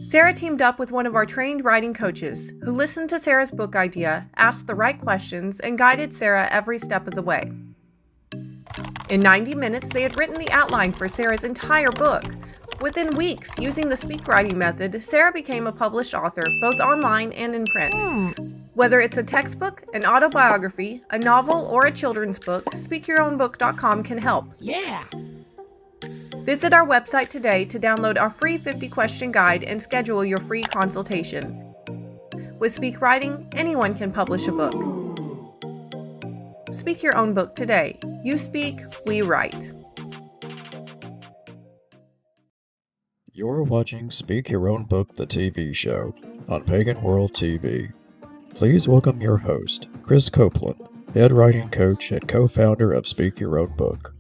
Sarah teamed up with one of our trained writing coaches who listened to Sarah's book idea, asked the right questions, and guided Sarah every step of the way. In 90 minutes, they had written the outline for Sarah's entire book. Within weeks, using the speak writing method, Sarah became a published author, both online and in print. Whether it's a textbook, an autobiography, a novel, or a children's book, speakyourownbook.com can help. Yeah. Visit our website today to download our free 50-question guide and schedule your free consultation. With Speak Writing, anyone can publish a book. Speak your own book today. You speak, we write. You're watching Speak Your Own Book, the TV show, on Pagan World TV. Please welcome your host, Krys Copeland, head writing coach and co-founder of Speak Your Own Book.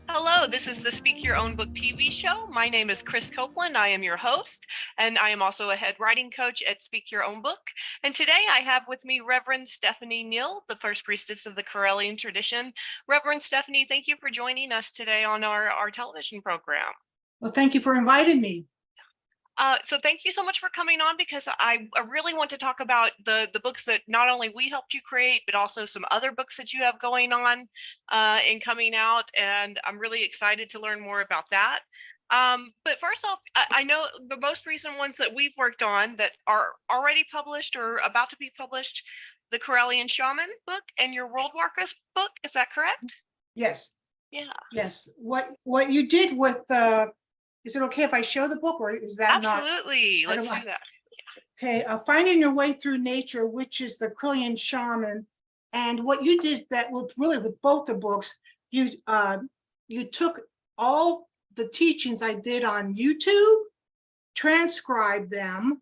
Hello, this is the Speak Your Own Book TV show. My name is Krys Copeland. I am your host, and I am also a head writing coach at Speak Your Own Book. And today I have with me Reverend Stephanie Neal, the first priestess of the Correllian Tradition. Reverend Stephanie, thank you for joining us today on our television program. Well, thank you for inviting me. So thank you so much for coming on, because I really want to talk about the books that not only we helped you create, but also some other books that you have going on and coming out. And I'm really excited to learn more about that. But first off, I know the most recent ones that we've worked on that are already published or about to be published, the Correllian Shaman book and your World Walkers book. Is that correct? Yes. Yeah. Yes. What you did with is it okay if I show the book, or is that Absolutely. not? Let's do that. Okay. Finding Your Way Through Nature, which is the Correllian Shaman, and what you did that with both the books, you took all the teachings I did on YouTube, transcribed them,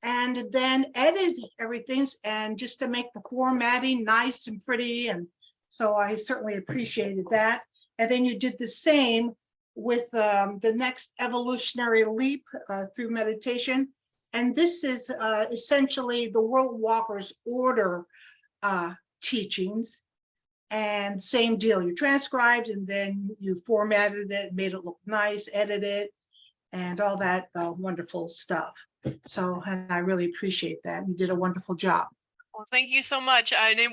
and then edited everything, and just to make the formatting nice and pretty. And so I certainly appreciated that. And then you did the same with the next evolutionary leap through meditation. And this is essentially the World Walkers Order teachings. And same deal, you transcribed and then you formatted it, made it look nice, edited it, and all that wonderful stuff. So and I really appreciate that. You did a wonderful job. Well, thank you so much. And I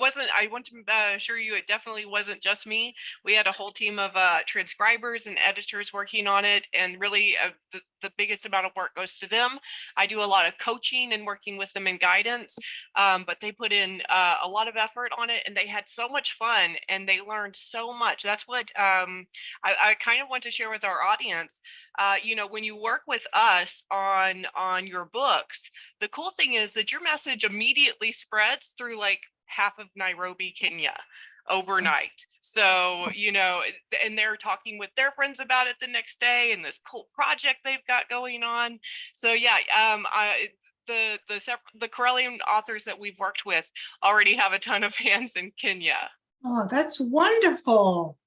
want to assure you, it definitely wasn't just me. We had a whole team of transcribers and editors working on it. And really, the biggest amount of work goes to them. I do a lot of coaching and working with them in guidance, but they put in a lot of effort on it, and they had so much fun and they learned so much. That's what I kind of want to share with our audience. When you work with us on your books, the cool thing is that your message immediately spreads through like half of Nairobi, Kenya overnight. So, and they're talking with their friends about it the next day, and this cool project they've got going on. So yeah, the Correllian authors that we've worked with already have a ton of fans in Kenya. Oh, that's wonderful.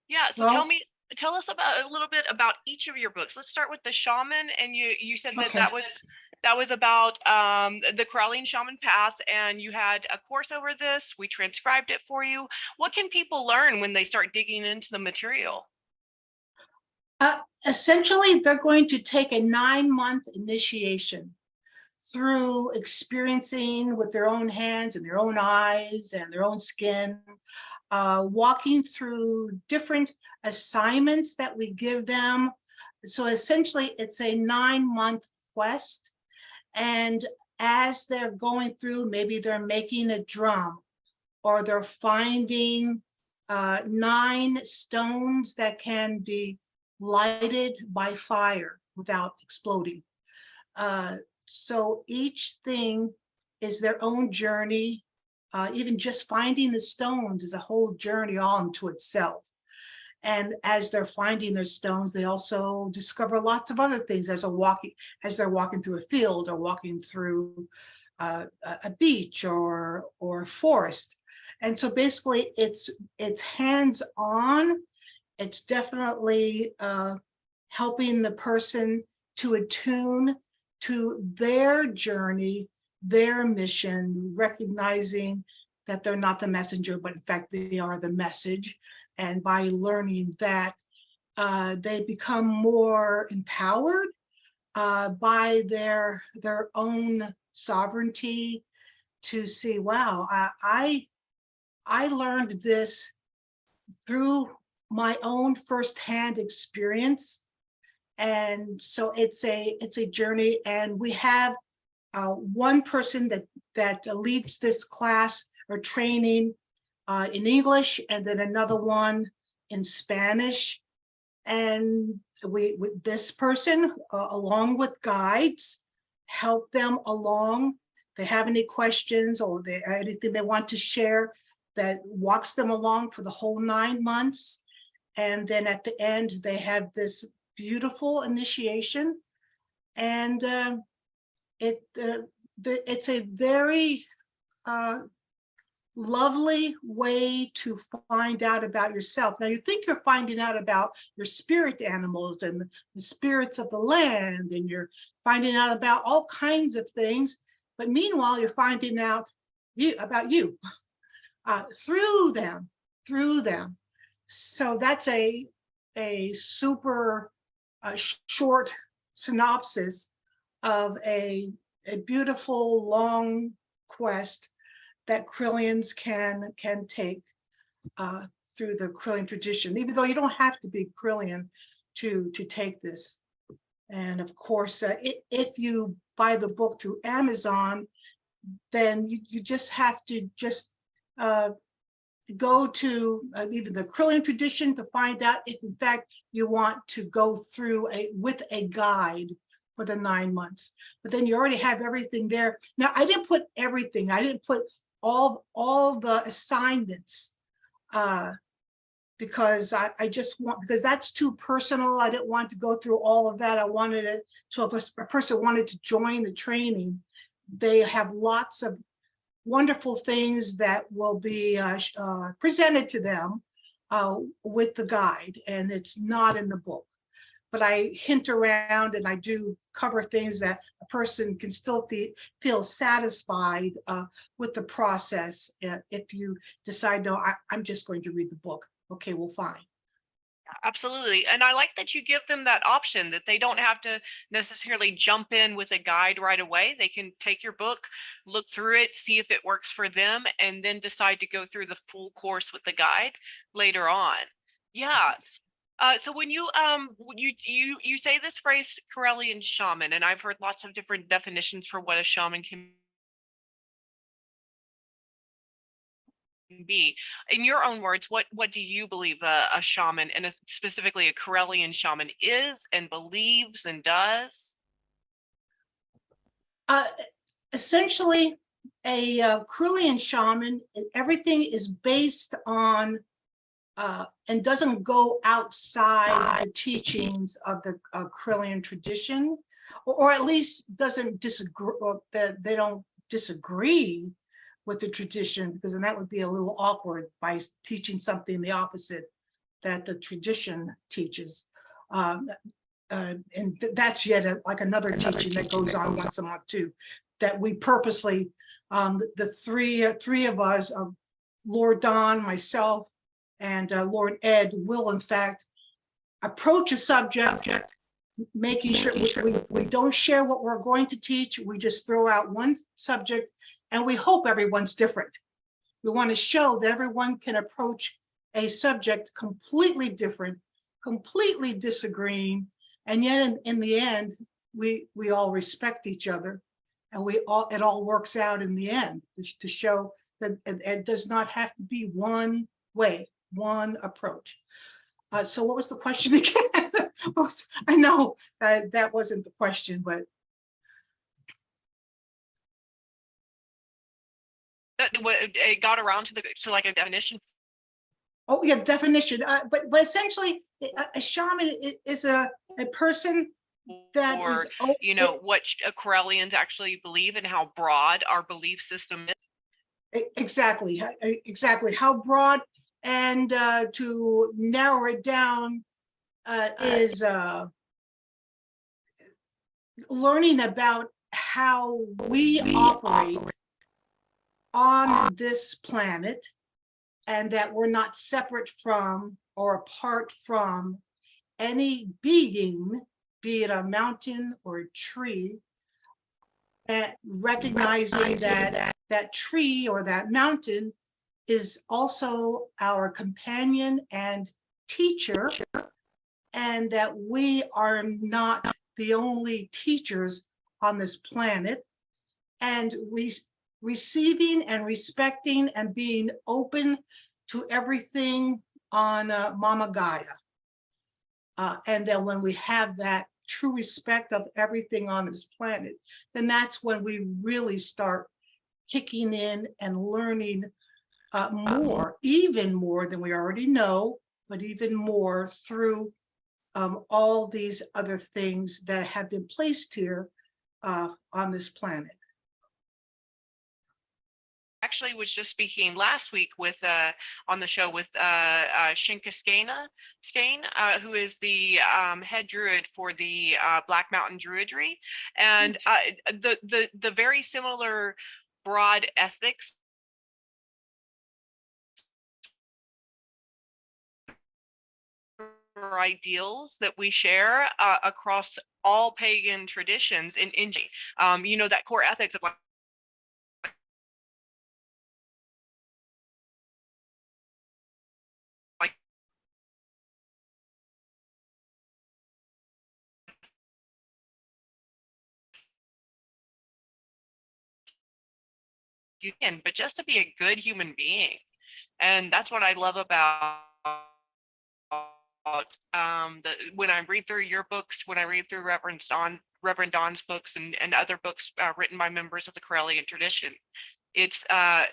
Yeah. So tell us about a little bit about each of your books. Let's start with the Shaman. And you said that that was about the Correllian Shaman path, and you had a course over this. We transcribed it for you. What can people learn when they start digging into the material? Essentially, they're going to take a 9-month initiation through experiencing with their own hands and their own eyes and their own skin, walking through different assignments that we give them. So essentially, it's a 9-month quest. And as they're going through, maybe they're making a drum, or they're finding 9 stones that can be lighted by fire without exploding. So each thing is their own journey. Even just finding the stones is a whole journey all unto itself. And as they're finding their stones, they also discover lots of other things as they're walking through a field, or walking through a beach or forest. And so basically it's hands-on. It's definitely helping the person to attune to their journey, their mission, recognizing that they're not the messenger, but in fact they are the message. And by learning that, They become more empowered by their own sovereignty to see, wow, I learned this through my own firsthand experience. And so it's a journey, and we have one person that leads this class or training in English, and then another one in Spanish. And we with this person, along with guides, help them along. They have any questions or anything they want to share, that walks them along for the whole 9 months. And then at the end, they have this beautiful initiation. And it's a very lovely way to find out about yourself. Now, you think you're finding out about your spirit animals and the spirits of the land, and you're finding out about all kinds of things. But meanwhile, you're finding out about you through them. So that's a super short synopsis of a beautiful long quest that Correllians can take through the Correllian tradition, even though you don't have to be Correllian to take this. And of course, if you buy the book through Amazon, then you just have to go to even the Correllian tradition to find out if in fact you want to go through with a guide for the 9 months. But then you already have everything there. Now, I didn't put everything. I didn't put all the assignments because I just want, because that's too personal. I didn't want to go through all of that. I wanted it, so if a person wanted to join the training, they have lots of wonderful things that will be presented to them with the guide, and it's not in the book. But I hint around and I do cover things that a person can still feel satisfied with the process. If you decide, no, I'm just going to read the book. Okay, well, fine. Absolutely. And I like that you give them that option, that they don't have to necessarily jump in with a guide right away. They can take your book, look through it, see if it works for them, and then decide to go through the full course with the guide later on. Yeah. So when you say this phrase Correllian shaman, and I've heard lots of different definitions for what a shaman can be. In your own words, what do you believe a shaman, and specifically a Correllian shaman, is and believes and does? Essentially, a Correllian shaman, everything is based on and doesn't go outside the teachings of the Correllian tradition, or at least doesn't disagree, or they don't disagree with the tradition, because then that would be a little awkward by teaching something the opposite that the tradition teaches. And that's yet like another teaching that goes on once a month too, that we purposely, the three of us, Lord Don, myself, and Lord Ed, will in fact approach a subject, making sure we don't share what we're going to teach. We just throw out one subject, and we hope everyone's different. We want to show that everyone can approach a subject completely different, completely disagreeing, and yet in the end, we all respect each other, and it all works out in the end, to show that it does not have to be one way, one approach. So what was the question again? I know that wasn't the question, but it got around to like a definition. Oh yeah, definition. But essentially, a shaman is a person that or is, what Correllians actually believe and how broad our belief system is. Exactly how broad, and to narrow it down is learning about how we operate on this planet, and that we're not separate from or apart from any being, be it a mountain or a tree, and recognizing that that tree or that mountain is also our companion and teacher, and that we are not the only teachers on this planet, and receiving and respecting and being open to everything on Mama Gaia. And then when we have that true respect of everything on this planet, then that's when we really start kicking in and learning more, even more than we already know, but even more through all these other things that have been placed here on this planet. Actually was just speaking last week with on the show with Shinka Skane, who is the head druid for the Black Mountain Druidry, and the very similar broad ethics or ideals that we share across all pagan traditions in India. You know, that core ethics of like you can, but just to be a good human being. And that's what I love about when I read through your books, when I read through Reverend Don's books and other books written by members of the Correllian tradition. It's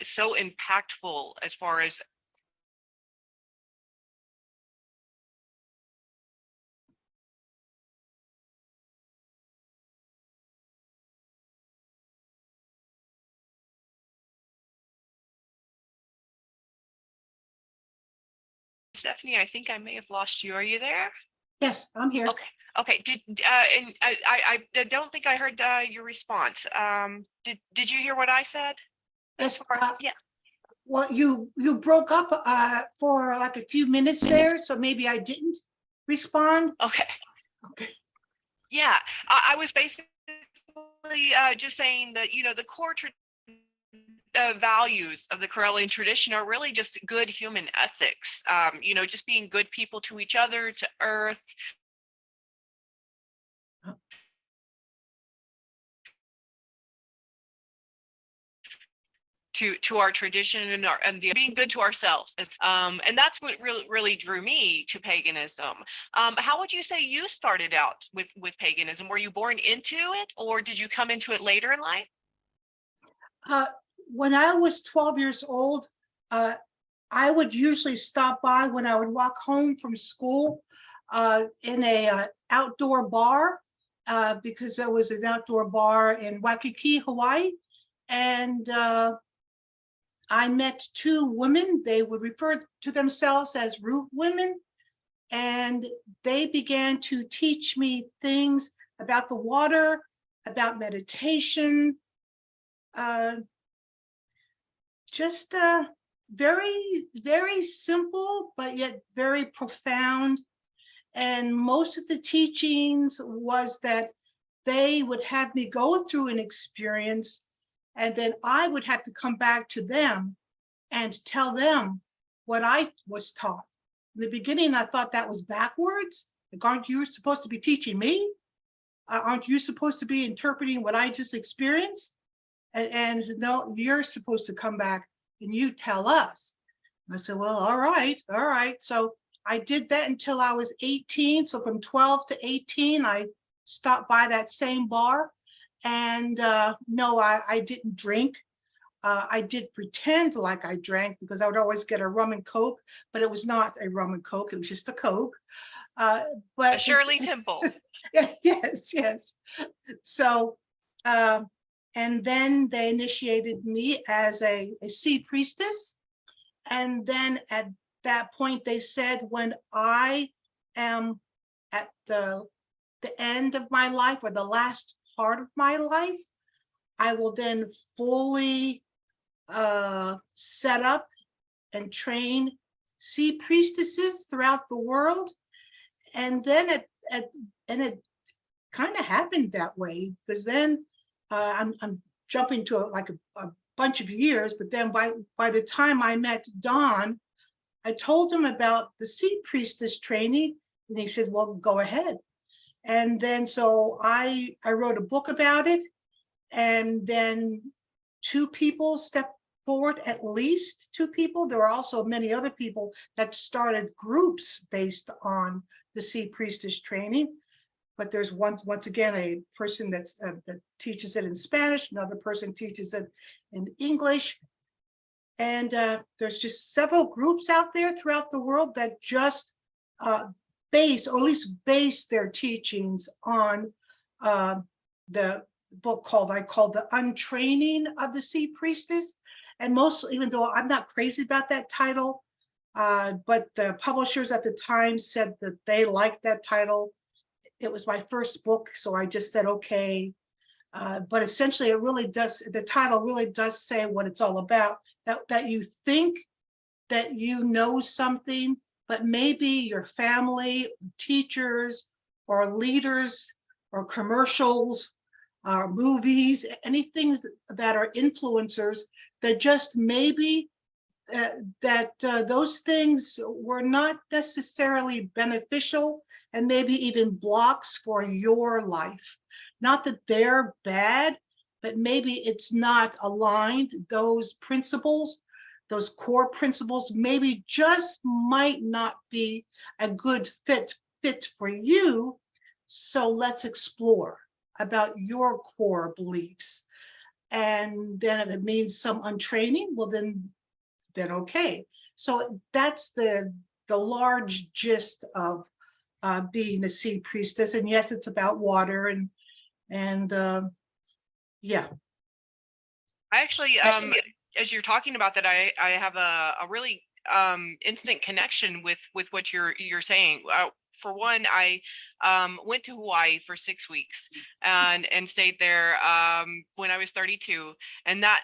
so impactful as far as Stephanie, I think I may have lost you. Are you there? Yes, I'm here. Okay. Okay. And I don't think I heard your response. Did you hear what I said? Yes. Yeah. Well, you broke up for like a few minutes there, so maybe I didn't respond. Okay. Okay. Yeah, I was basically just saying that, you know, the core values of the Correllian tradition are really just good human ethics. You know, just being good people to each other, to Earth. To our tradition and being good to ourselves, and that's what really drew me to paganism. How would you say you started out with paganism? Were you born into it, or did you come into it later in life? When I was 12 years old, I would usually stop by when I would walk home from school in a outdoor bar, because there was an outdoor bar in Waikiki, Hawaii, and I met two women. They would refer to themselves as root women, and they began to teach me things about the water, about meditation, just very, very simple, but yet very profound. And most of the teachings was that they would have me go through an experience, and then I would have to come back to them and tell them what I was taught. In the beginning, I thought that was backwards. Like, aren't you supposed to be teaching me? Aren't you supposed to be interpreting what I just experienced? And no, you're supposed to come back and you tell us. And I said, well, all right. So I did that until I was 18. So from 12 to 18, I stopped by that same bar. And no, I didn't drink. I did pretend like I drank, because I would always get a rum and Coke, but it was not a rum and Coke. It was just a Coke. But Shirley Temple. Yes. So, and then they initiated me as a sea priestess. And then at that point, they said, when I am at the end of my life, or the last part of my life, I will then fully set up and train sea priestesses throughout the world. And then it kind of happened that way, because then I'm jumping to a bunch of years, but then by the time I met Don, I told him about the Sea Priestess training, and he said, well, go ahead. And then so I wrote a book about it, and then two people stepped forward, at least two people. There are also many other people that started groups based on the Sea Priestess training. But there's once again, a person that teaches it in Spanish, another person teaches it in English. And there's just several groups out there throughout the world that just base, or at least base their teachings on the book I called The Untraining of the Sea Priestess. And most, even though I'm not crazy about that title, but the publishers at the time said that they liked that title. It was my first book, so I just said, okay. But essentially, it really does, the title really does say what it's all about, that you think that you know something, but maybe your family, teachers, or leaders, or commercials, or movies, anything that are influencers, that just maybe those things were not necessarily beneficial, and maybe even blocks for your life. Not that they're bad, but maybe it's not aligned. Those principles, those core principles, maybe just might not be a good fit for you. So let's explore about your core beliefs. And then if it means some untraining, well, then okay. So that's the large gist of being a Sea Priestess. And yes, it's about water, and yeah. I actually, as you're talking about that, I have a really instant connection with what you're saying. For one, I went to Hawaii for 6 weeks and stayed there when I was 32, and that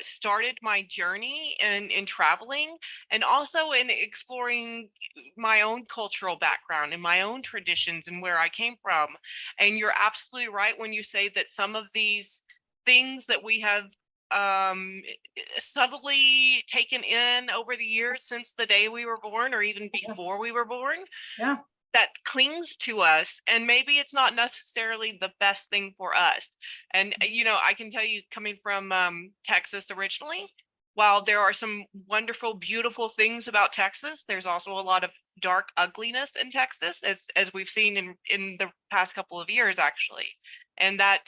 started my journey in traveling, and also in exploring my own cultural background and my own traditions and where I came from. And you're absolutely right when you say that some of these things that we have subtly taken in over the years since the day we were born, or even before we were born, Yeah. that clings to us, and maybe it's not necessarily the best thing for us. And I can tell you, coming from Texas originally, while there are some wonderful, beautiful things about Texas, there's also a lot of dark ugliness in Texas, as we've seen in the past couple of years, actually. And that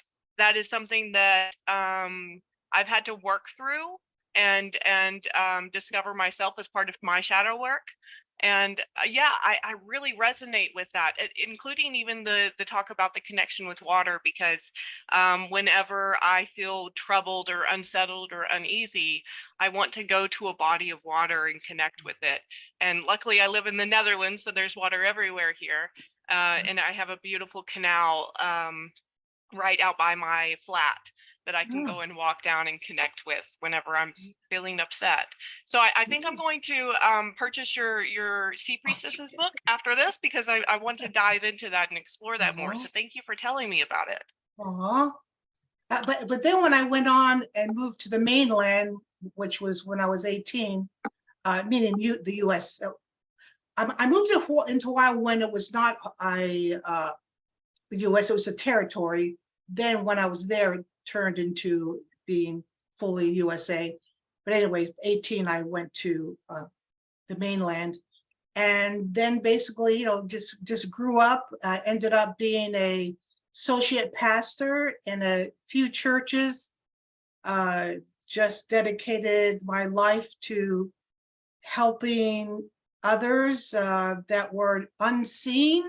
is something that I've had to work through and discover myself as part of my shadow work. And yeah, I really resonate with that, including even the talk about the connection with water, because whenever I feel troubled or unsettled or uneasy, I want to go to a body of water and connect with it. And luckily I live in the Netherlands, so there's water everywhere here. And I have a beautiful canal right out by my flat that I can go and walk down and connect with whenever I'm feeling upset. So I think I'm going to purchase your Sea Priestess's book after this, because I want to dive into that and explore that more. So thank you for telling me about it. But then when I went on and moved to the mainland, which was when I was 18, meaning the U.S. I moved into Hawaii when it was not the U.S., it was a territory. Then when I was there, it turned into being fully USA. But anyway, 18, I went to the mainland, and then basically, just grew up, ended up being a associate pastor in a few churches, just dedicated my life to helping others that were unseen,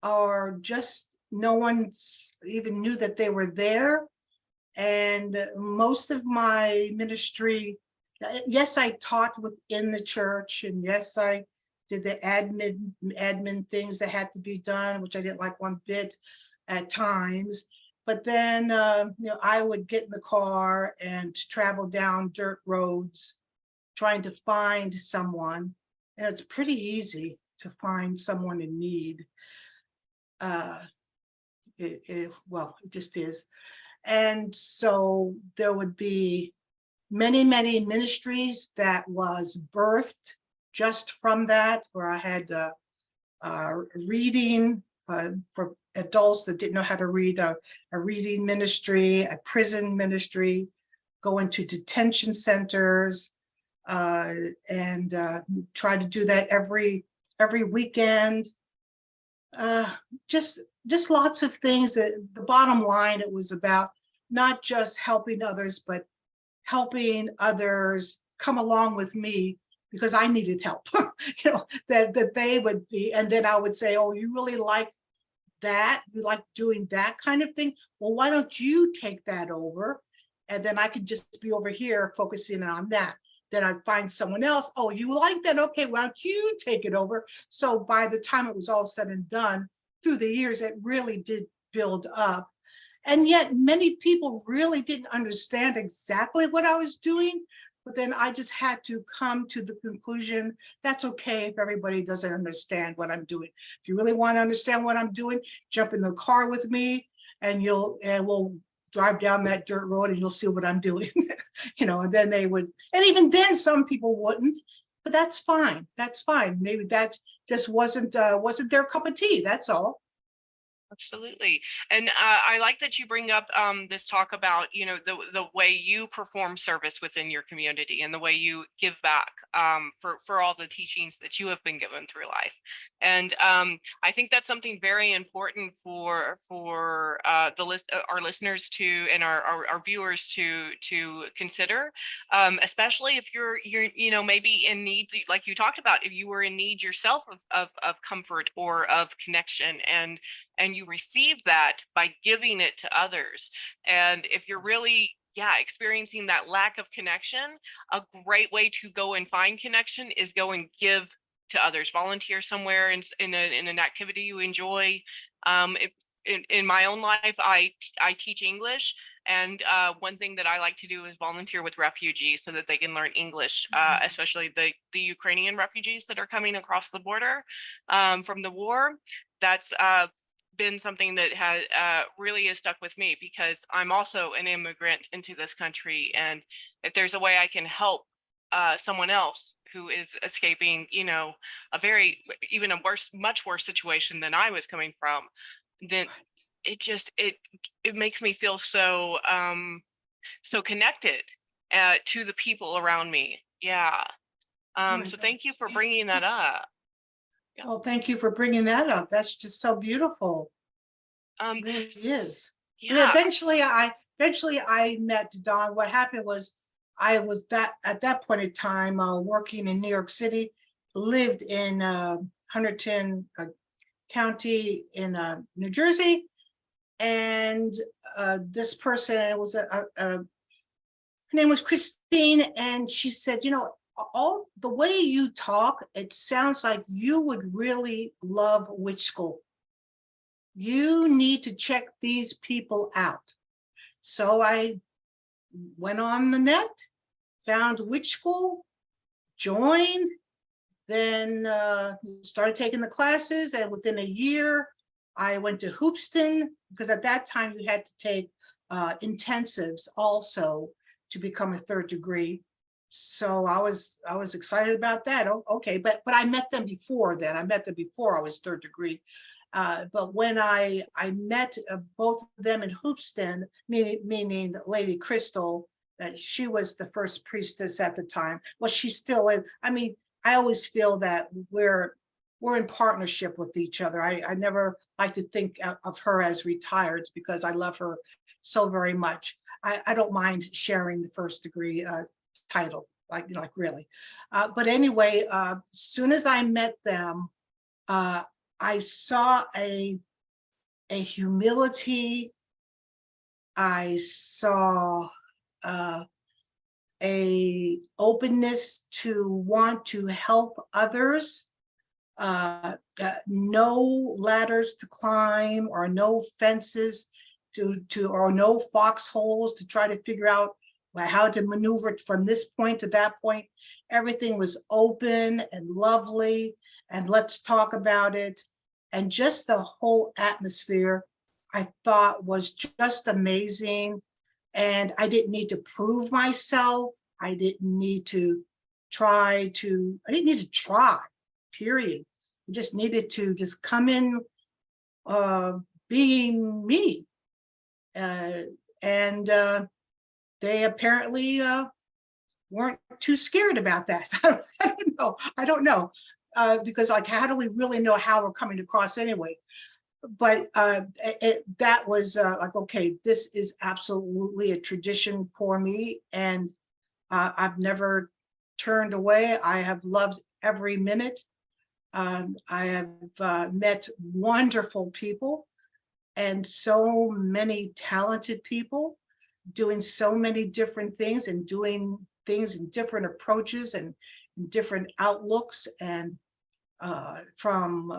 or just no one even knew that they were there. And most of my ministry, yes, I taught within the church, and yes, I did the admin things that had to be done, which I didn't like one bit at times. But then, I would get in the car and travel down dirt roads trying to find someone. And it's pretty easy to find someone in need. Well, it just is. And so there would be many, many ministries that was birthed just from that, where I had reading for adults that didn't know how to read, a reading ministry, a prison ministry, going to detention centers, and try to do that every weekend. Just lots of things. The bottom line, it was about not just helping others, but helping others come along with me, because I needed help. That they would be, and then I would say, oh, you really like that? You like doing that kind of thing? Well, why don't you take that over? And then I could just be over here focusing on that. Then I'd find someone else. Oh, you like that? Okay, why don't you take it over? So by the time it was all said and done, through the years, it really did build up. And yet many people really didn't understand exactly what I was doing. But then I just had to come to the conclusion, that's okay if everybody doesn't understand what I'm doing. If you really want to understand what I'm doing, jump in the car with me and we'll drive down that dirt road and you'll see what I'm doing. And then they would, and even then some people wouldn't, but that's fine. That's fine. Maybe that just wasn't their cup of tea. That's all. Absolutely. And I like that you bring up this talk about, the way you perform service within your community and the way you give back for all the teachings that you have been given through life. And I think that's something very important for our listeners to, and our viewers to consider, especially if you're maybe in need, like you talked about, if you were in need yourself of comfort or of connection, and you receive that by giving it to others. And if you're really experiencing that lack of connection, a great way to go and find connection is go and give to others. Volunteer somewhere in an activity you enjoy. In my own life, I teach English, and one thing that I like to do is volunteer with refugees so that they can learn English, especially the Ukrainian refugees that are coming across the border from the war. That's been something that has really has stuck with me, because I'm also an immigrant into this country, and if there's a way I can help someone else who is escaping, even a much worse situation than I was coming from, then it makes me feel so connected to the people around me. So thank you for bringing that up. Well, thank you for bringing that up. That's just so beautiful. It really is. Yeah. Eventually I met Dawn. What happened was I was at that point in time working in New York City, lived in Hunterdon County in New Jersey, and this person was her name was Christine, and she said, all the way you talk, it sounds like you would really love witch school. You need to check these people out. So I went on the net, found witch school, joined, then started taking the classes, and within a year, I went to Hoopston, because at that time you had to take intensives also to become a third degree. So I was excited about that. Okay, but I met them before then. I met them before I was third degree. But when I met both of them in Hoopston, meaning Lady Crystal, that she was the first priestess at the time. Well, she still is. I mean, I always feel that we're in partnership with each other. I never like to think of her as retired, because I love her so very much. I don't mind sharing the first degree title, like really. But anyway, as soon as I met them, I saw a humility. I saw a openness to want to help others. No ladders to climb, or no fences or no foxholes to try to figure out how to maneuver from this point to that point. Everything was open and lovely, and let's talk about it. And just the whole atmosphere I thought was just amazing. And I didn't need to prove myself. I didn't need to try, period. I just needed to just come in being me. And they apparently weren't too scared about that. I don't know. Because like, how do we really know how we're coming across anyway? But that was like, okay, this is absolutely a tradition for me. And I've never turned away. I have loved every minute. I have met wonderful people and so many talented people doing so many different things and doing things in different approaches and different outlooks, and from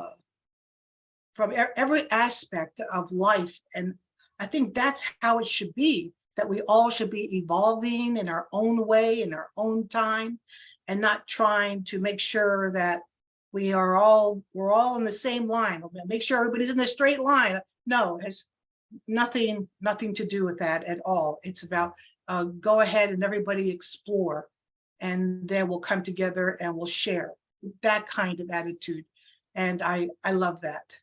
every aspect of life. And I think that's how it should be, that we all should be evolving in our own way, in our own time, and not trying to make sure that we're all in the same line. Make sure everybody's in the straight line. No, it has nothing to do with that at all. It's about go ahead and everybody explore, and then we'll come together and we'll share that kind of attitude. And I love that.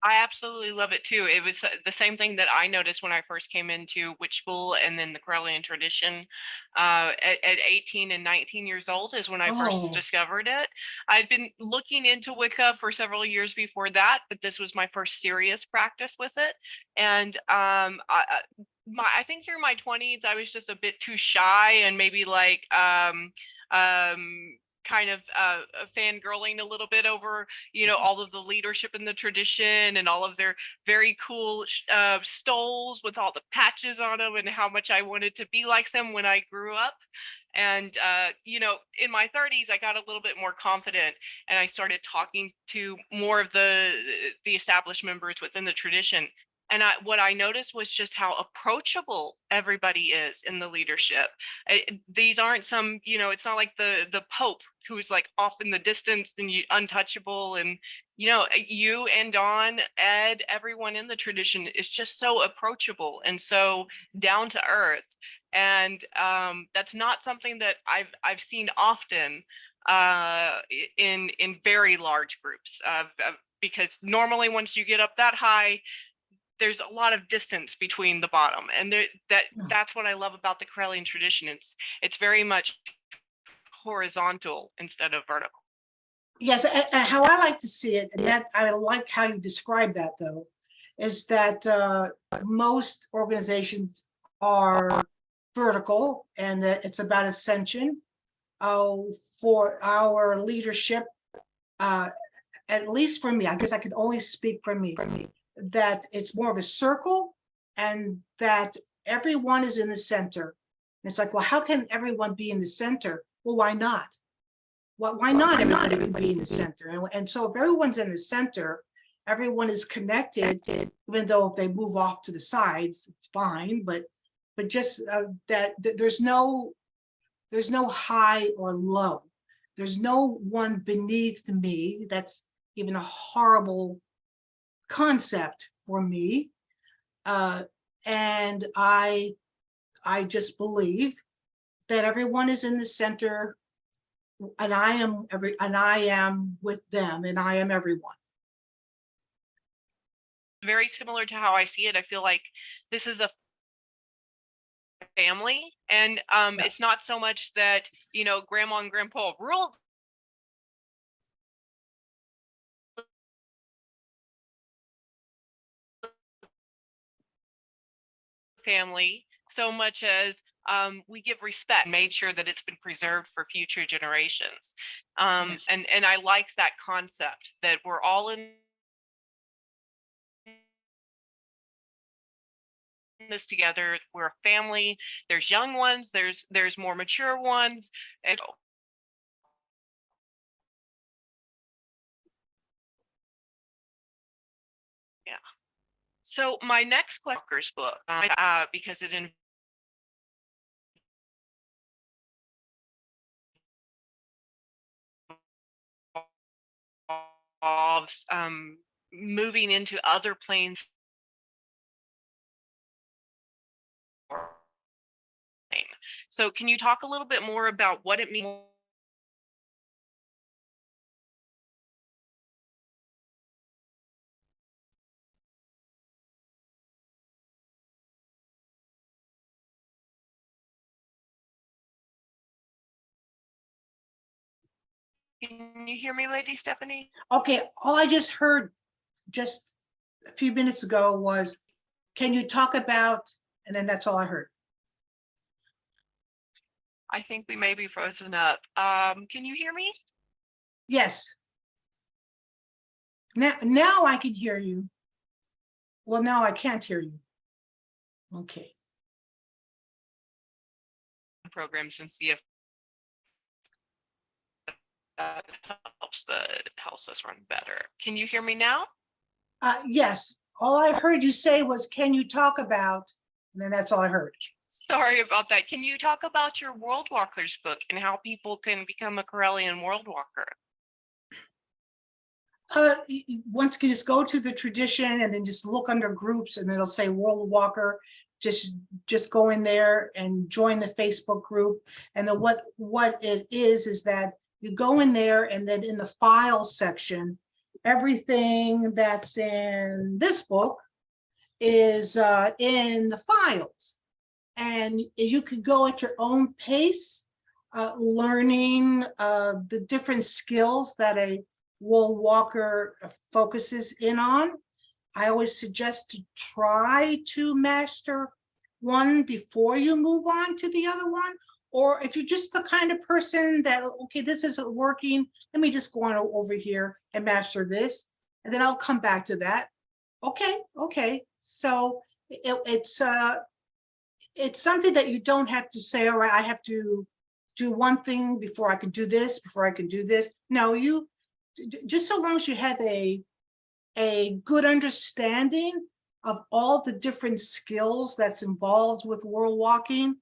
I absolutely love it too. It was the same thing that I noticed when I first came into witch school and then the Correllian tradition. At 18 and 19 years old is when I first discovered it. I'd been looking into Wicca for several years before that, but this was my first serious practice with it. And I think through my 20s, I was just a bit too shy and maybe like kind of fangirling a little bit over, all of the leadership in the tradition and all of their very cool stoles with all the patches on them and how much I wanted to be like them when I grew up. And, in my 30s, I got a little bit more confident and I started talking to more of the established members within the tradition. And what I noticed was just how approachable everybody is in the leadership. These aren't some, it's not like the Pope who's like off in the distance and untouchable. And, you and Dawn, Ed, everyone in the tradition is just so approachable and so down to earth. And that's not something that I've seen often in very large groups. Because normally once you get up that high, there's a lot of distance between the bottom, and that's what I love about the Correllian tradition. It's very much horizontal instead of vertical. Yes, and how I like to see it, and that I like how you describe that though, is that most organizations are vertical and that it's about ascension. For our leadership, at least for me, I guess I can only speak for me, that it's more of a circle and that everyone is in the center. And it's like, well, how can everyone be in the center? Well, why not? Why not everybody can be in the center? And so if everyone's in the center, everyone is connected, even though if they move off to the sides, it's fine. But just that there's no high or low. There's no one beneath me. That's even a horrible concept for me. And I just believe that everyone is in the center, and I am with them, and I am everyone. Very similar to how I see it. I feel like this is a family, and it's not so much that grandma and grandpa ruled family so much as we give respect, made sure that it's been preserved for future generations. Yes. And I like that concept that we're all in this together. We're a family. There's young ones, there's more mature ones. And yeah. So my next Walker's book, because it involves moving into other planes. So can you talk a little bit more about what it means? Can you hear me, Lady Stephanie? Okay, all I just heard just a few minutes ago was, can you talk about, and then that's all I heard. I think we may be frozen up. Can you hear me? Yes. Now I can hear you. Well, now I can't hear you. Okay. Programs and see if that helps us run better. Can you hear me now? Yes, all I heard you say was, can you talk about, and then that's all I heard. Sorry about that. Can you talk about your World Walkers book and how people can become a Correllian World Walker? Once you just go to the tradition and then just look under groups and it'll say World Walker. Just go in there and join the Facebook group. And then what it is that you go in there and then in the file section, everything that's in this book is in the files. And you could go at your own pace, learning the different skills that a World Walker focuses in on. I always suggest to try to master one before you move on to the other one. Or if you're just the kind of person that, okay, this isn't working, let me just go on over here and master this, and then I'll come back to that. Okay. So it's something that you don't have to say, all right, I have to do one thing before I can do this, before I can do this. No, you just so long as you have a good understanding of all the different skills that's involved with world walking,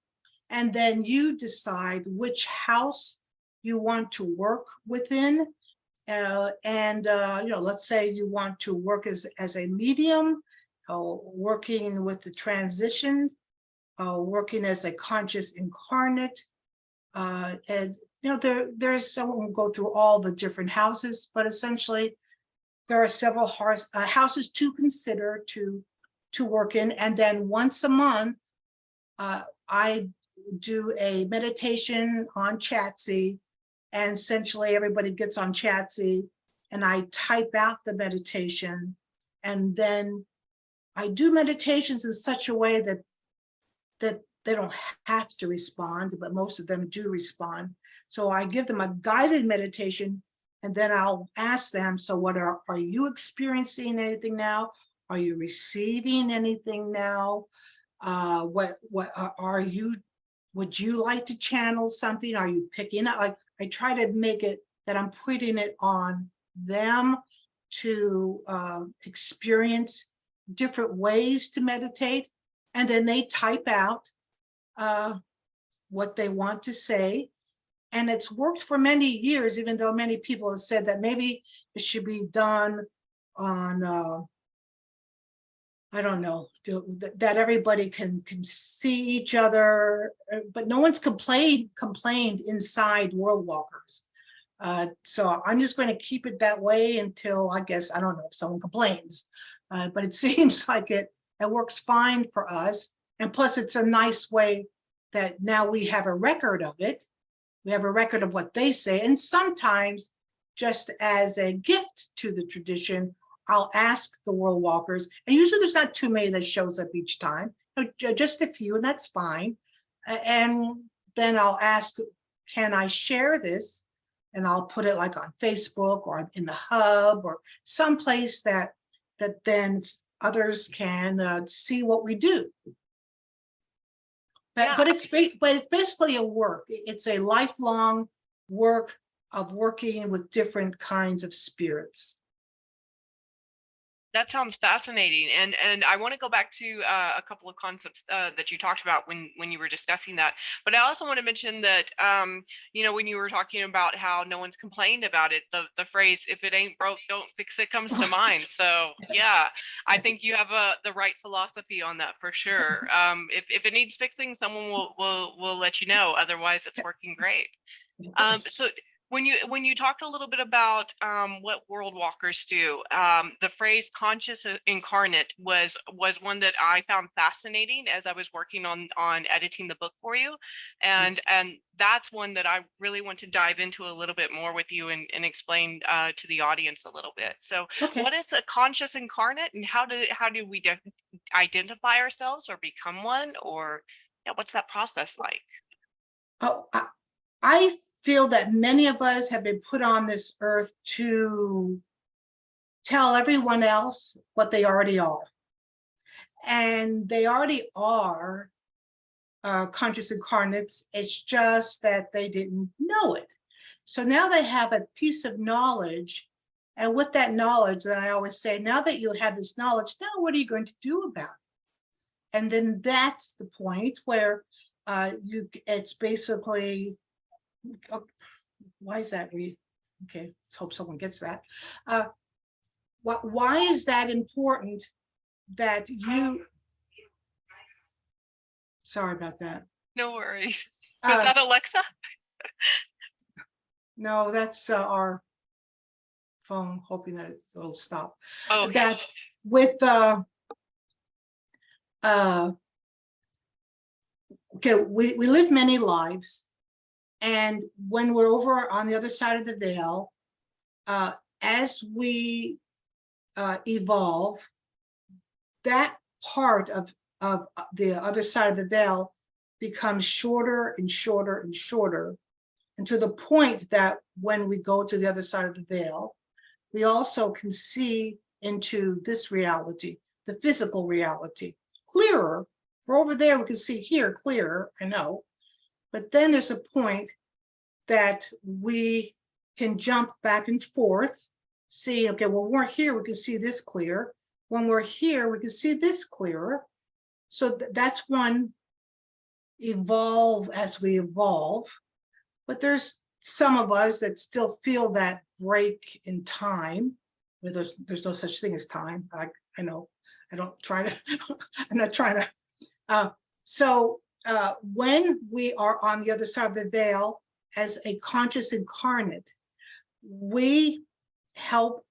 and then you decide which house you want to work within. Let's say you want to work as a medium, working with the transition, working as a conscious incarnate, and there's someone who will go through all the different houses, but essentially there are several houses to consider to work in. And then once a month, I do a meditation on Chatzy, and essentially everybody gets on Chatzy and I type out the meditation. And then I do meditations in such a way that they don't have to respond, but most of them do respond. So I give them a guided meditation, and then I'll ask them, so what are you experiencing anything now? Are you receiving anything now? What are you, would you like to channel something? Are you picking up? Like, I try to make it that I'm putting it on them to experience different ways to meditate. And then they type out what they want to say. And it's worked for many years, even though many people have said that maybe it should be done on, I don't know, that everybody can see each other, but no one's complained inside World Walkers. So I'm just going to keep it that way until, I guess, I don't know if someone complains, but it seems like it works fine for us. And plus it's a nice way that now we have a record of it. We have a record of what they say. And sometimes, just as a gift to the tradition, I'll ask the World Walkers, and usually there's not too many that shows up each time, just a few, and that's fine. And then I'll ask, can I share this? And I'll put it like on Facebook or in the hub or someplace that then others can see what we do. But it's basically a work. It's a lifelong work of working with different kinds of spirits. That sounds fascinating, and I want to go back to a couple of concepts that you talked about when you were discussing that. But I also want to mention that when you were talking about how no one's complained about it, the phrase "if it ain't broke, don't fix it" comes to mind. Right. So yeah, Yes. I think Yes. you have the right philosophy on that for sure. If it needs fixing, someone will let you know. Otherwise, it's working great. Yes. So when you talked a little bit about what world walkers do, the phrase "conscious incarnate" was one that I found fascinating as I was working on editing the book for you, Yes. and that's one that I really want to dive into a little bit more with you and explain to the audience a little bit. So, Okay. what is a conscious incarnate, and how do we identify ourselves or become one, or yeah, what's that process like? Oh, I feel that many of us have been put on this earth to tell everyone else what they already are. And they already are conscious incarnates. It's just that they didn't know it. So now they have a piece of knowledge. And with that knowledge, then I always say, now that you have this knowledge, now what are you going to do about it? And then that's the point where it's basically, oh, why is that? Okay, let's hope someone gets that. Uh, why is that important that you, sorry about that. No worries. Was Uh, that Alexa? no, that's our phone, hoping that it'll stop. Oh, yeah. That with uh, okay, we live many lives, and when we're over on the other side of the veil, as we evolve, that part of the other side of the veil becomes shorter and shorter and shorter, and to the point that when we go to the other side of the veil, we also can see into this reality, the physical reality, clearer. For over there, we can see here clearer, I know. But then there's a point that we can jump back and forth, see, okay, well, we're here, we can see this clear. When we're here, we can see this clearer. So that's one, evolve as we evolve. But there's some of us that still feel that break in time. There's no such thing as time. I know. I don't try to. I'm not trying to. So when we are on the other side of the veil as a conscious incarnate, we help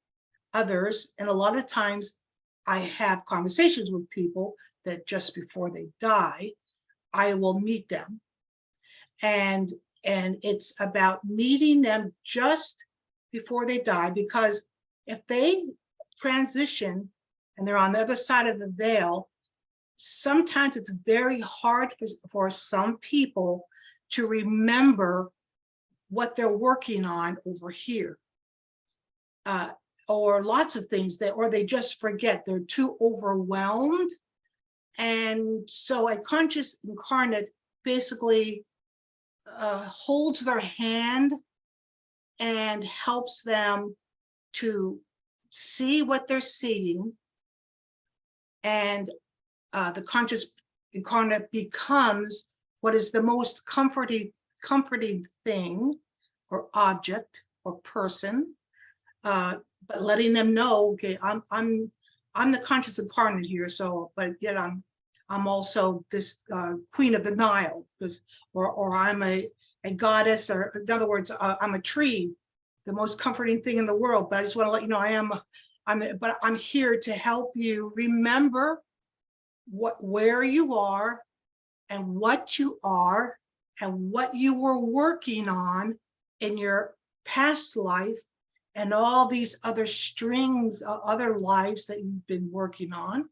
others, and a lot of times I have conversations with people that just before they die, I will meet them, and it's about meeting them just before they die, because if they transition and they're on the other side of the veil, sometimes it's very hard for some people to remember what they're working on over here, or lots of things or they just forget, they're too overwhelmed. And so a conscious incarnate basically holds their hand and helps them to see what they're seeing, and the conscious incarnate becomes what is the most comforting thing or object or person, but letting them know, okay, I'm the conscious incarnate here, so but yet I'm also this queen of the Nile, because or I'm a goddess, or in other words, I'm a tree, the most comforting thing in the world. But I just want to let you know but I'm here to help you remember where you are and what you are and what you were working on in your past life, and all these other strings of other lives that you've been working on,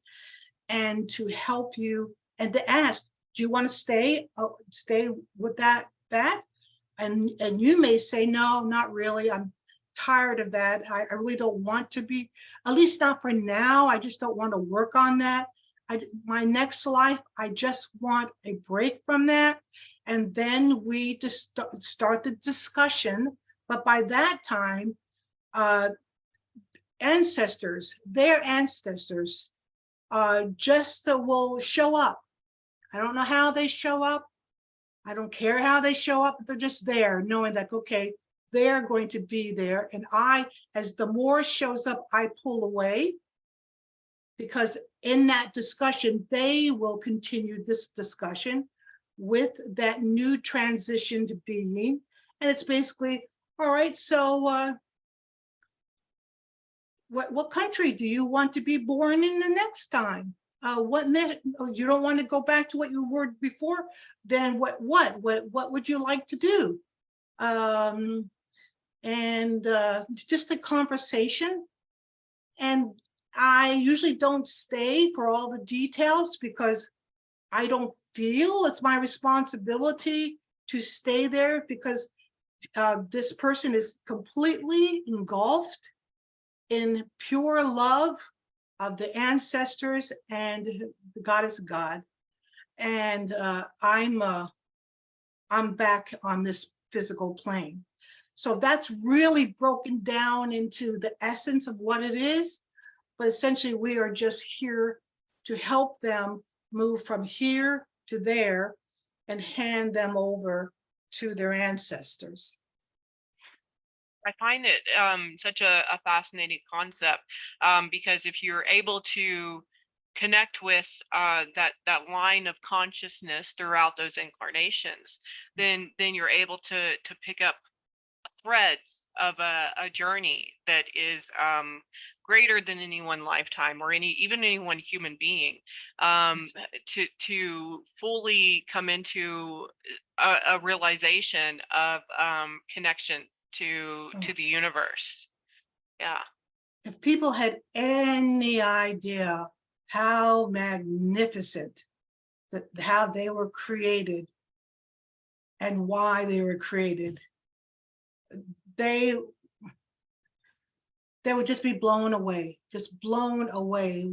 and to help you and to ask, do you want to stay with that? And you may say, no, not really. I'm tired of that. I really don't want to be, at least not for now. I just don't want to work on that. My next life, I just want a break from that. And then we just start the discussion. But by that time, ancestors, their ancestors, just will show up. I don't know how they show up. I don't care how they show up, but they're just there, knowing that, okay, they're going to be there. And I, as the more shows up, I pull away, because in that discussion, they will continue this discussion with that new transitioned being. And it's basically, all right, so what country do you want to be born in the next time? You don't want to go back to what you were before? Then what would you like to do? Just a conversation. And I usually don't stay for all the details, because I don't feel it's my responsibility to stay there, because this person is completely engulfed in pure love of the ancestors and the goddess God. And I'm back on this physical plane. So that's really broken down into the essence of what it is. But essentially, we are just here to help them move from here to there and hand them over to their ancestors. I find it such a fascinating concept, because if you're able to connect with that line of consciousness throughout those incarnations, then you're able to pick up threads of a journey that is greater than any one lifetime, or even any one human being, to fully come into a realization of connection to the universe. Yeah. If people had any idea how magnificent, how they were created and why they were created, they would just be blown away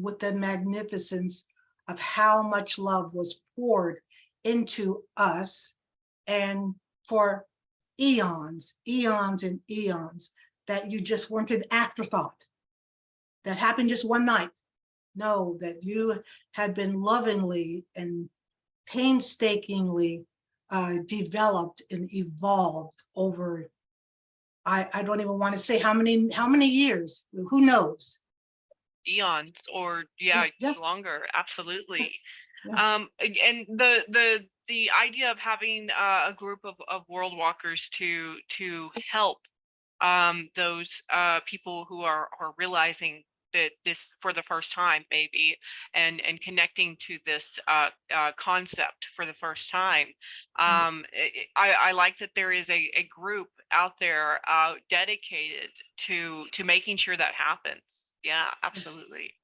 with the magnificence of how much love was poured into us, and for eons and eons, that you just weren't an afterthought that happened just one night. No, that you had been lovingly and painstakingly developed and evolved over, I don't even want to say how many years, who knows? Eons, or longer. Absolutely. Yeah. And the idea of having a group of world walkers to help those people who are realizing that this for the first time, maybe, and connecting to this concept for the first time. I like that there is a group out there dedicated to making sure that happens. Yeah, absolutely.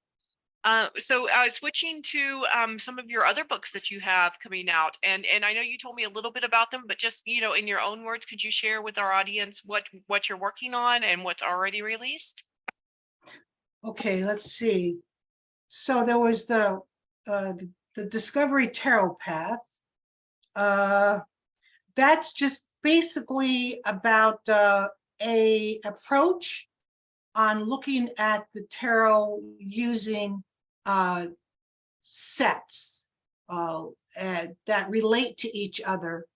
So switching to some of your other books that you have coming out, and I know you told me a little bit about them, but just, in your own words, could you share with our audience what you're working on and what's already released? Okay, let's see. So there was the Discovery Tarot Path. That's just basically about a approach on looking at the tarot using sets that relate to each other,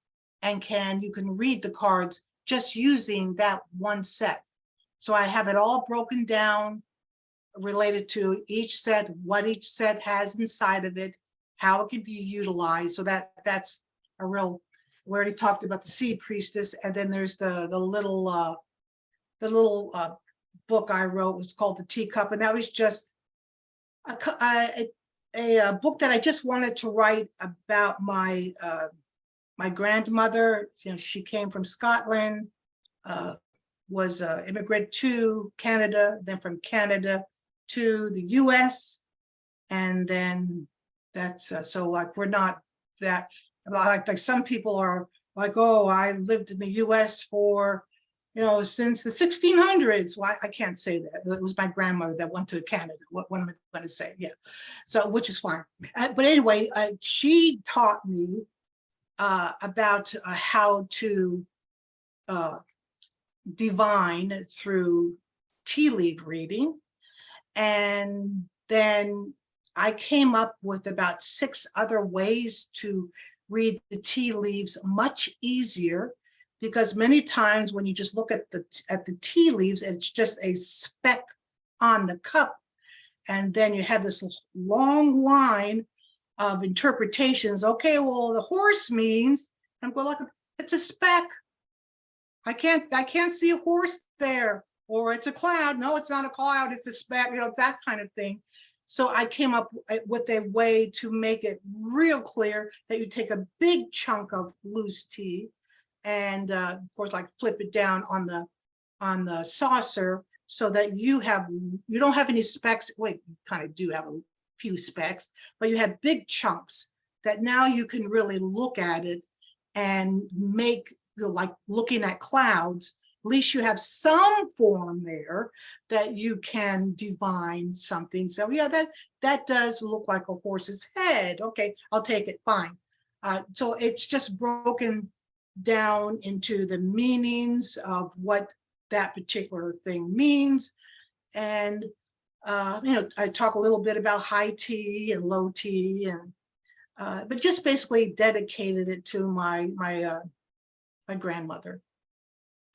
and you can read the cards just using that one set. So I have it all broken down, related to each set, what each set has inside of it, how it can be utilized. So that's a real, we already talked about the Sea Priestess, and then there's the little book I wrote, was called The Teacup, and that was just a book that I just wanted to write about my grandmother. She came from Scotland, was an immigrant to Canada, then from Canada to the US, and then that's so like, we're not that like some people are like, oh, I lived in the US for since the 1600s. Well, I can't say that. It was my grandmother that went to Canada. What am I going to say? Yeah, so which is fine. But anyway, she taught me about how to divine through tea leaf reading. And then I came up with about 6 other ways to read the tea leaves much easier, because many times when you just look at the tea leaves, it's just a speck on the cup. And then you have this long line of interpretations. Okay, well, the horse means, and go like, it's a speck. I can't see a horse there. Or it's a cloud. No, it's not a cloud, it's a speck, that kind of thing. So I came up with a way to make it real clear that you take a big chunk of loose tea and of course, like flip it down on the saucer so that you don't have any specks. Wait, you kind of do have a few specks, but you have big chunks that now you can really look at it and make, like looking at clouds. At least you have some form there that you can divine something. So yeah, that does look like a horse's head. Okay, I'll take it, fine. So it's just broken down into the meanings of what that particular thing means. And I talk a little bit about high tea and low tea, and but just basically dedicated it to my grandmother.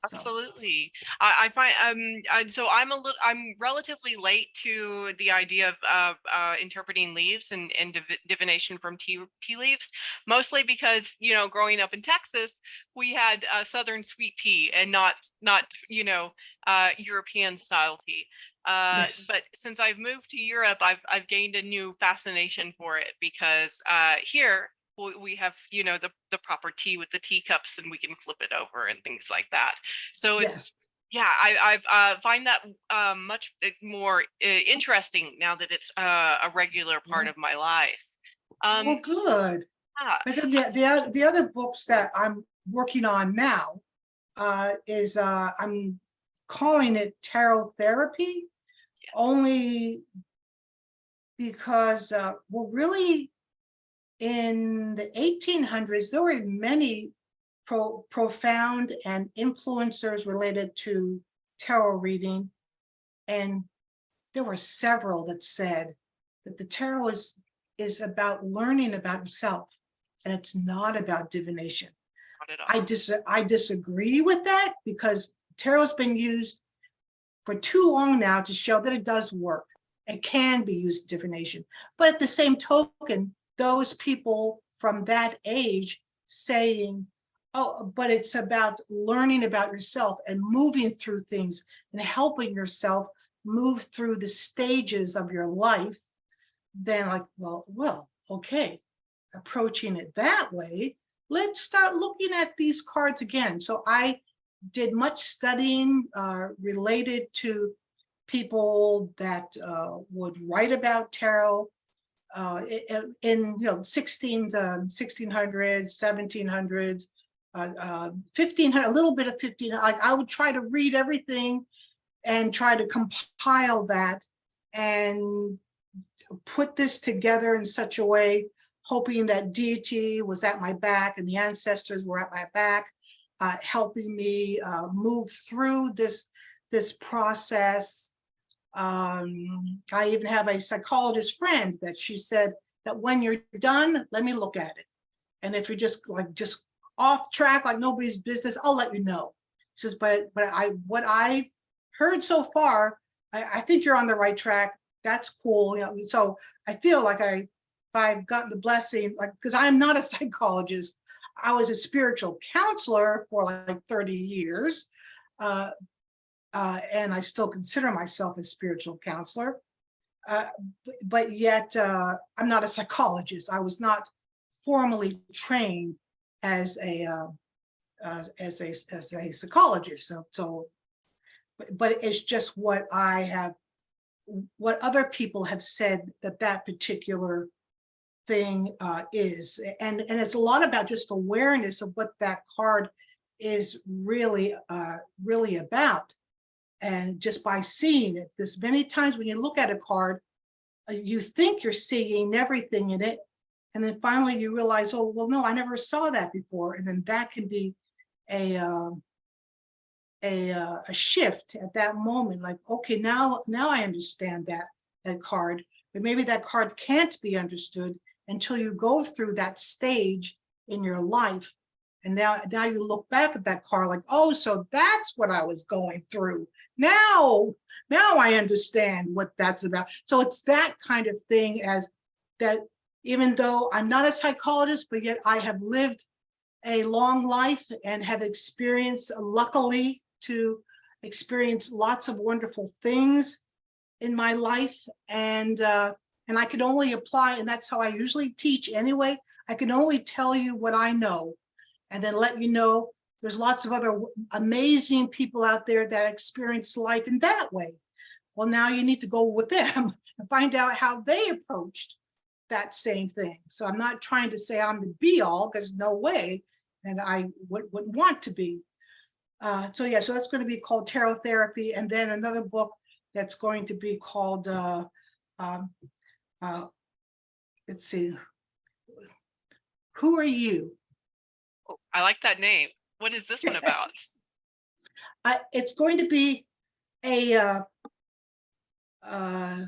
So. Absolutely. I find and so I'm relatively late to the idea of interpreting leaves and divination from tea leaves, mostly because growing up in Texas we had southern sweet tea and not European style tea. Yes. But since I've moved to Europe, I've gained a new fascination for it, because here we have the proper tea with the teacups, and we can flip it over and things like that. So it's, Yes. yeah, I've find that much more interesting now that it's a regular part of my life. Oh, good. Yeah. I think the other books that I'm working on now is I'm calling it tarot therapy, only because well, really, in the 1800s, there were many profound and influencers related to tarot reading. And there were several that said that the tarot is about learning about yourself, and it's not about divination. Not at all. I disagree with that, because tarot's been used for too long now to show that it does work and can be used in divination. But at the same token, those people from that age saying, oh, but it's about learning about yourself and moving through things and helping yourself move through the stages of your life, then like, well, okay, approaching it that way, let's start looking at these cards again. So I did much studying related to people that would write about tarot in 1600s, 1700s, 1500, a little bit of 1500. Like I would try to read everything and try to compile that and put this together in such a way, hoping that deity was at my back and the ancestors were at my back, helping me move through this process. I even have a psychologist friend that she said that when you're done, let me look at it. And if you're just off track, like nobody's business, I'll let you know. She says, but what I've heard so far, I think you're on the right track. That's cool. So I feel like I've gotten the blessing, like, because I'm not a psychologist. I was a spiritual counselor for like 30 years. And I still consider myself a spiritual counselor, but yet I'm not a psychologist. I was not formally trained as a psychologist. So, but it's just what other people have said that particular thing is, and it's a lot about just awareness of what that card is really about. And just by seeing it, this many times when you look at a card, you think you're seeing everything in it. And then finally you realize, oh, well, no, I never saw that before. And then that can be a a shift at that moment, like, okay, now I understand that card, but maybe that card can't be understood until you go through that stage in your life. And now you look back at that card like, oh, so that's what I was going through. Now I understand what that's about. So it's that kind of thing, as that, even though I'm not a psychologist, but yet I have lived a long life and have experienced, luckily, to experience lots of wonderful things in my life. And I can only apply, and that's how I usually teach anyway. I can only tell you what I know, and then let you know there's lots of other amazing people out there that experience life in that way. Well, now you need to go with them and find out how they approached that same thing. So I'm not trying to say I'm the be all, because no way, and I wouldn't want to be. So yeah, so that's going to be called Tarot Therapy. And then another book that's going to be called, let's see, Who Are You? Oh, I like that name. What is this one about? It's going to be a, I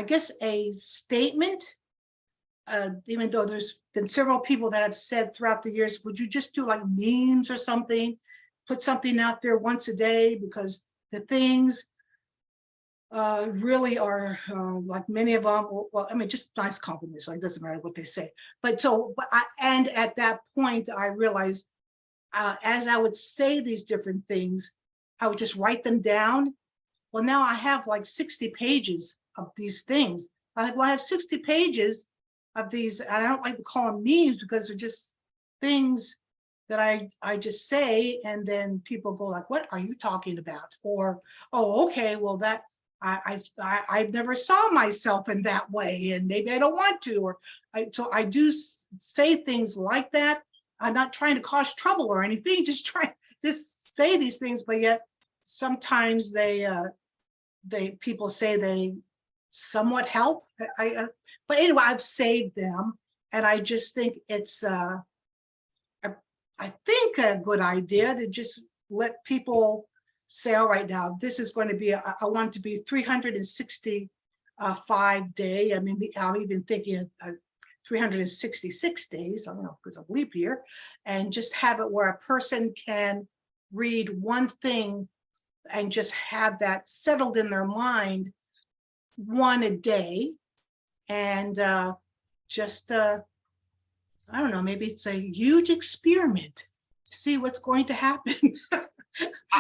guess, a statement, even though there's been several people that have said throughout the years, would you just do like memes or something, put something out there once a day, because the things really are like many of them, well, I mean, just nice compliments, so it doesn't matter what they say. And at that point, I realized as I would say these different things, I would just write them down. Well, now I have like 60 pages of these things. I think, well, I have 60 pages of these, and I don't like to call them memes, because they're just things that I just say, and then people go like, what are you talking about? Or, oh, okay, well, that I never saw myself in that way, and maybe I don't want to. Or so I do say things like that. I'm not trying to cause trouble or anything, just say these things, but yet sometimes people say they somewhat help. But anyway, I've saved them, and I just think it's I think a good idea to just let people say, all right, now this is going to be, I want it to be 365 day. I mean, I'm even thinking 366 days, I don't know, because of leap year, and just have it where a person can read one thing and just have that settled in their mind, one a day. And I don't know, maybe it's a huge experiment to see what's going to happen.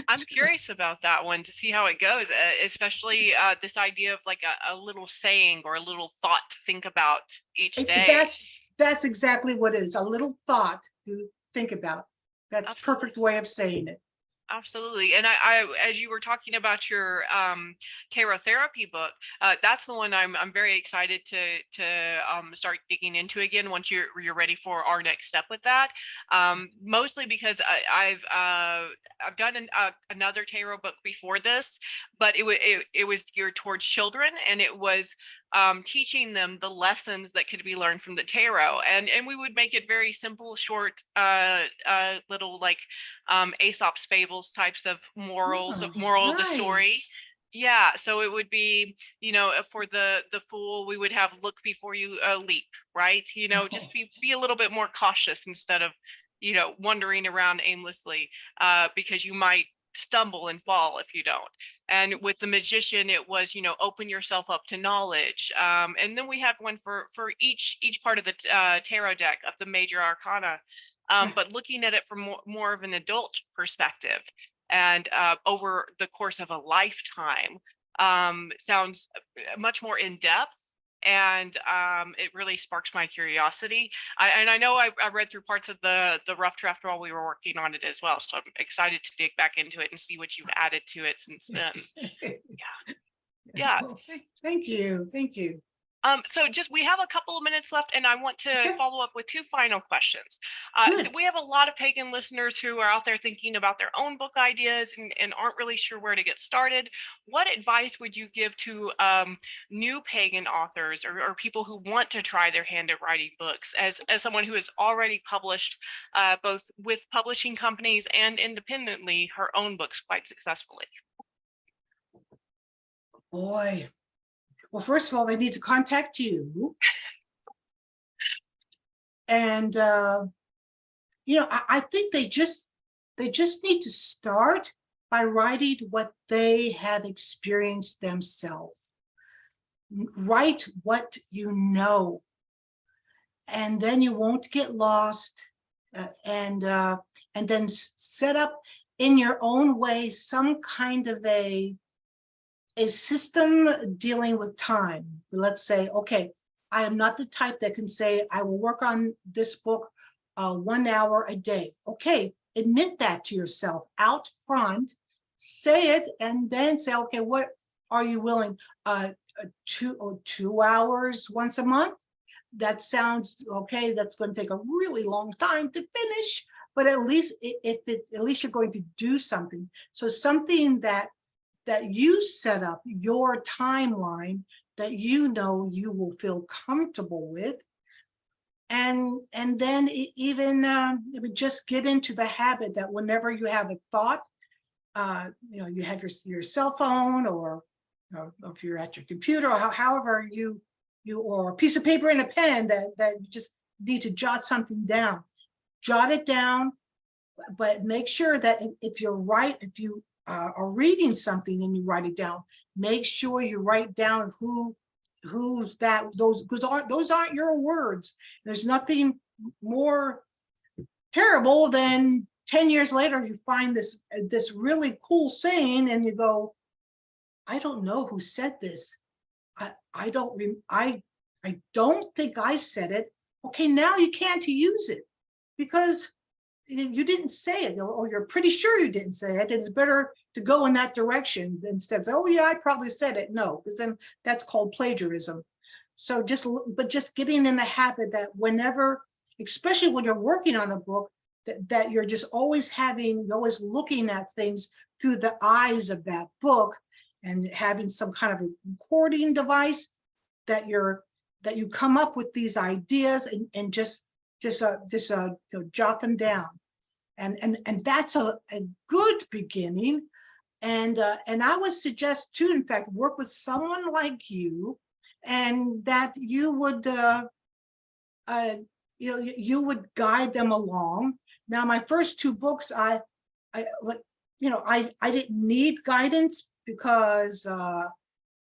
I'm curious about that one, to see how it goes, especially this idea of like a little saying or a little thought to think about each day. That's exactly what it is, a little thought to think about. That's Absolutely. perfect way of saying it. Absolutely. And I as you were talking about your tarot therapy book, that's the one I'm very excited to start digging into again once you're ready for our next step with that. Mostly because I've done another tarot book before this, but it was geared towards children, and it was teaching them the lessons that could be learned from the tarot, and we would make it very simple, short, little like Aesop's fables types of morals, moral of the story. Yeah, so it would be, for the fool, we would have look before you leap, right? Just be a little bit more cautious instead of, wandering around aimlessly, because you might stumble and fall if you don't. And with the magician, it was, open yourself up to knowledge. And then we had one for each part of the tarot deck of the major arcana, but looking at it from more of an adult perspective, and over the course of a lifetime. Sounds much more in depth, and it really sparks my curiosity. I know I read through parts of the rough draft while we were working on it as well, so I'm excited to dig back into it and see what you've added to it since then. Yeah. Well, thank you. So just we have a couple of minutes left, and I want to Okay. follow up with two final questions. Good. We have a lot of pagan listeners who are out there thinking about their own book ideas and aren't really sure where to get started. What advice would you give to new pagan authors or people who want to try their hand at writing books as someone who has already published both with publishing companies and independently her own books quite successfully? Boy. Well, first of all, they need to contact you. And, I think they just need to start by writing what they have experienced themselves. Write what you know, and then you won't get lost. And then set up in your own way some kind of a system dealing with time. Let's say, okay, I am not the type that can say I will work on this book 1 hour a day. Okay, admit that to yourself out front, say it, and then say, okay, what are you willing? 2 hours once a month? That sounds okay. That's going to take a really long time to finish, but at least at least you're going to do something. So something that you set up your timeline that you will feel comfortable with, and then even just get into the habit that whenever you have a thought, you have your cell phone, or if you're at your computer, or however you or a piece of paper and a pen that you just need to jot something down. Jot it down, but make sure that if you are reading something and you write it down, make sure you write down who's that, because those aren't your words. There's nothing more terrible than 10 years later you find this really cool saying and you go, I don't know who said this. I don't think I said it. Okay, now you can't use it because you didn't say it, or you're pretty sure you didn't say it. It's better to go in that direction instead of say, oh yeah, I probably said it. No, because then that's called plagiarism. So just getting in the habit that whenever, especially when you're working on a book, that you're just always looking at things through the eyes of that book, and having some kind of a recording device that you come up with these ideas and just jot them down. And that's a good beginning. And I would suggest too, in fact, work with someone like you, and that you would you would guide them along. Now, my first 2 books, I didn't need guidance because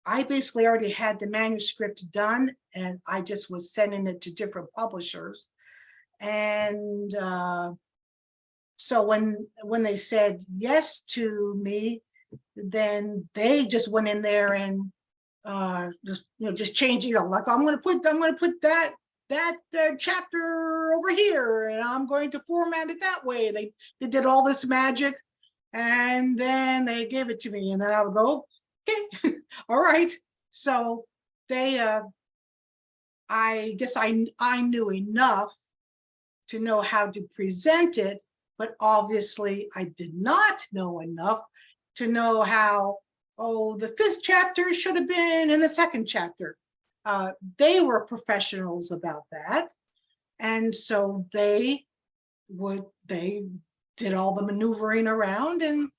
I basically already had the manuscript done, and I just was sending it to different publishers. And so when they said yes to me, then they just went in there and just change, like I'm going to put that chapter over here, and I'm going to format it that way. They did all this magic, and then they gave it to me, and then I would go, okay, all right. So I guess I knew enough to know how to present it, but obviously I did not know enough to know how, the 5th chapter should have been in the 2nd chapter. They were professionals about that. And so they did all the maneuvering around, and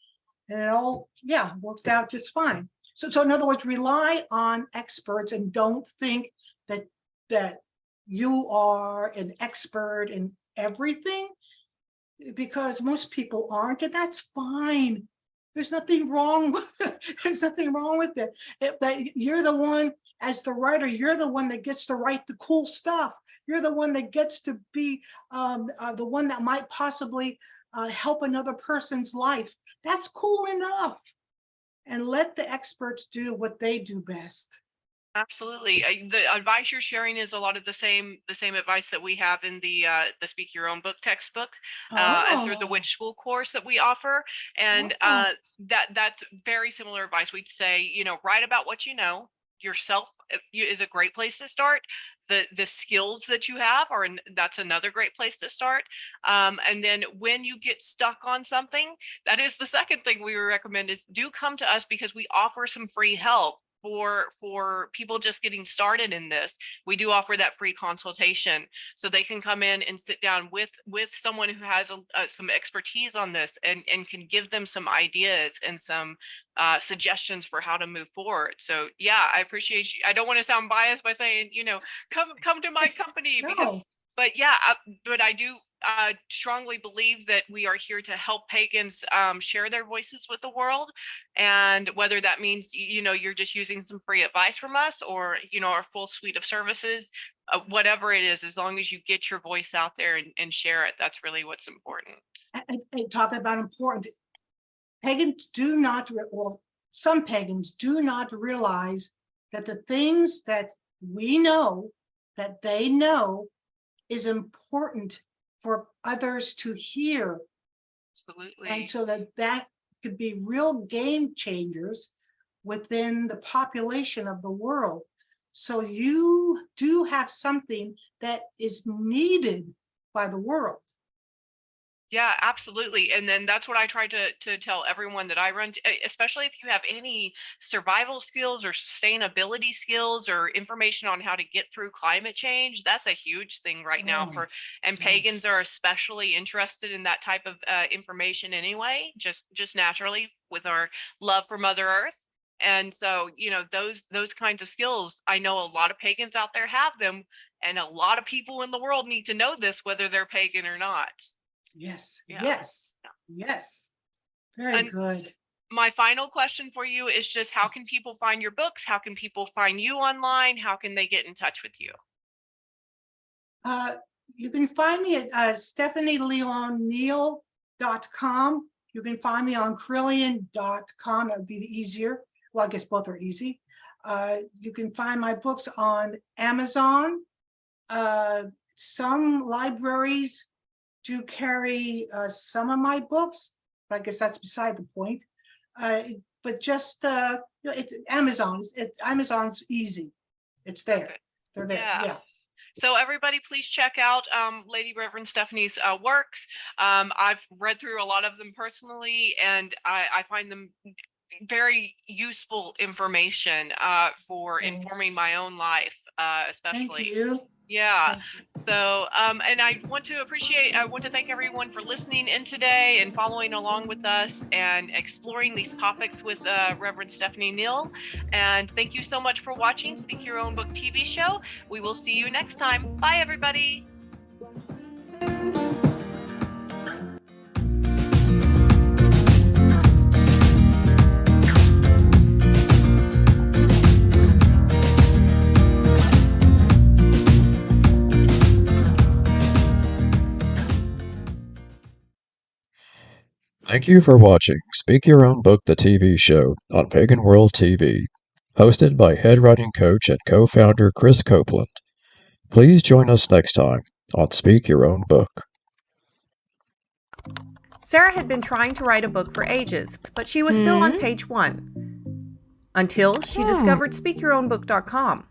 it all, worked out just fine. So in other words, rely on experts, and don't think that you are an expert in everything, because most people aren't, and that's fine. There's nothing wrong with it. There's nothing wrong with it. But you're the one, as the writer, you're the one that gets to write the cool stuff. You're the one that gets to be the one that might possibly help another person's life. That's cool enough. And let the experts do what they do best. Absolutely. The advice you're sharing is a lot of the same advice that we have in the Speak Your Own Book textbook, and through the Witch School course that we offer. And that's very similar advice. We'd say, write about what you know, yourself is a great place to start. The skills that you have that's another great place to start. And then when you get stuck on something, that is the second thing we recommend, is do come to us, because we offer some free help for people just getting started in this. We do offer that free consultation, so they can come in and sit down with someone who has some expertise on this, and can give them some ideas and some suggestions for how to move forward. So yeah, I appreciate you. I don't want to sound biased by saying, come to my company, because, No. but yeah, but I do strongly believe that we are here to help pagans share their voices with the world. And whether that means, you're just using some free advice from us, or, our full suite of services, whatever it is, as long as you get your voice out there and share it, that's really what's important. And talk about important. Pagans do not, well, some pagans do not realize that the things that we know, that they know, is important for others to hear. Absolutely. And so that could be real game changers within the population of the world. So you do have something that is needed by the world. Yeah, absolutely. And then that's what I try to tell everyone that I run, especially if you have any survival skills or sustainability skills or information on how to get through climate change. That's a huge thing right now and yes. pagans are especially interested in that type of information anyway, just naturally, with our love for Mother Earth. And so, those kinds of skills, I know a lot of pagans out there have them, and a lot of people in the world need to know this, whether they're pagan or not. Yes, Yeah. yes, yes. Very good. My final question for you is just, how can people find your books? How can people find you online? How can they get in touch with you? You can find me at stephanieleonneal.com. You can find me on Correllian.com. That would be the easier. Well, I guess both are easy. You can find my books on Amazon. Some libraries do carry some of my books, but I guess that's beside the point. But just it's Amazon. Amazon's easy. It's there. Okay. They're there. Yeah. So everybody, please check out Lady Reverend Stephanie's works. I've read through a lot of them personally, and I find them very useful information for informing my own life, especially. Thank you. Yeah. Thank you. So, and I want to thank everyone for listening in today and following along with us and exploring these topics with Reverend Stephanie Neal. And thank you so much for watching Speak Your Own Book TV show. We will see you next time. Bye, everybody. Thank you for watching Speak Your Own Book the TV show on Pagan World TV, hosted by head writing coach and co-founder Krys Copeland. Please join us next time on Speak Your Own Book. Sarah had been trying to write a book for ages, but she was still on page 1, until she discovered SpeakYourOwnBook.com.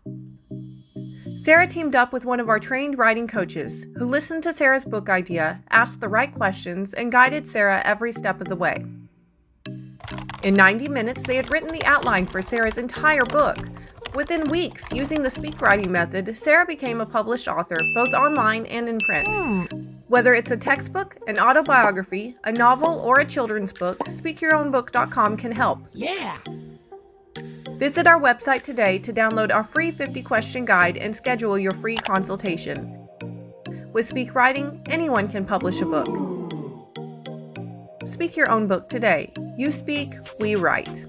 Sarah teamed up with one of our trained writing coaches, who listened to Sarah's book idea, asked the right questions, and guided Sarah every step of the way. In 90 minutes, they had written the outline for Sarah's entire book. Within weeks, using the speak writing method, Sarah became a published author, both online and in print. Whether it's a textbook, an autobiography, a novel, or a children's book, SpeakYourOwnBook.com can help. Yeah! Visit our website today to download our free 50-question guide and schedule your free consultation. With Speak Writing, anyone can publish a book. Speak your own book today. You speak, we write.